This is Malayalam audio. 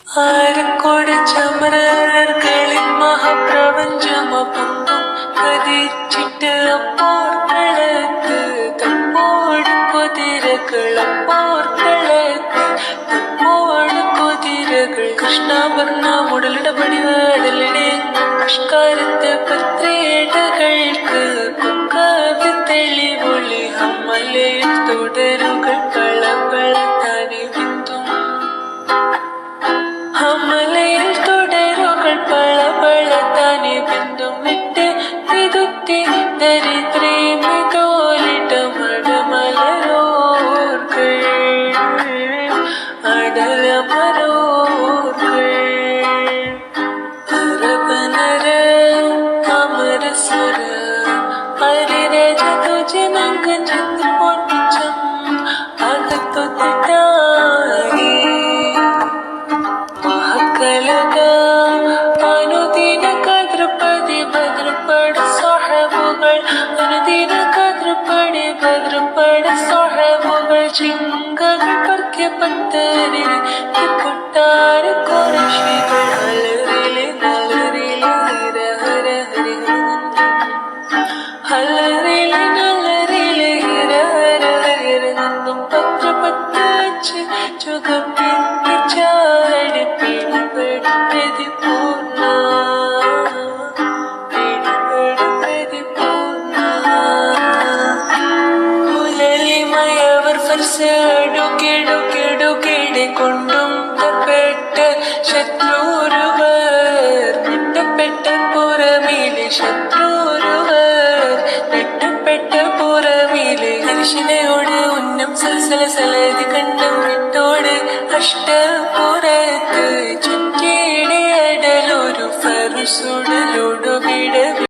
ആരക്കോട് ചമരകളിൽ മഹാപ്രപഞ്ചമൊപ്പം കതിച്ചിട്ട് അപ്പോർക്കളത്ത് തപ്പോട് കുതിരകളപ്പോർക്കളത്ത് തപ്പോട് കുതിരകൾ കൃഷ്ണാഭരണ മുടലിടപടി അടലിടെ പുഷ്കാരത്ത് പത്രേടകൾക്ക് പൊക്കാവ് തെളിവൊളി അമ്മലയിൽ തുടരുകൾ കളകൾ തനി വിത്തും അമലയിൽ തുടരുകൾ പളപള തനി ബിന്ദും വിട്ട് വിതുത്തി ദരിദ്രേ മിതോലിട്ട മടമലരോർകൾ അടലമരോർകൾ അരബനര അമരസുര ഹരിരജ തുജനങ്ക ചന്ദ്രമോർപ്പിച്ചം അകത്തു തെറ്റായി മഹക്കലക അനുദിന കദ്രപതി ഭദ്രപട സഹബുകൾ അനുദിന കദ്രപടി ഭദ്രപട സഹബുകൾ ചിങ്കകൾ പർക്യപത്തരിൽ കൊട്ടാര കുറശികൾ അലറിലെ നലറിലെ ഹര ഹര ഹരി ഹലറിലെ നലറിലെ ഹര ഹര ഹരി നന്ദം പത്ര പത്തച്ച് ചുഗപ്പിന്റെ ചാടി പിടിപെടി പ്രതിപൂർണ പിടിപെടി പ്രതിപൂർണ മുലലിമയവർ ഫർസടുകിടുകിടുകിടെ കൊണ്ടും തപ്പെട്ട ശത്രുരുവർ നെട്ടപ്പെട്ട പുറമിലെ ശത്രുരുവർ നെട്ടപ്പെട്ട പുറമിലെ ഹർഷനയോട് ഉന്നം സലസല സലതി കണ്ണം വിട്ടോട് അഷ്ടപുറത്ത് ചുറ്റിയുടെ അടലൊരു ഫറുസുടലോടു വിട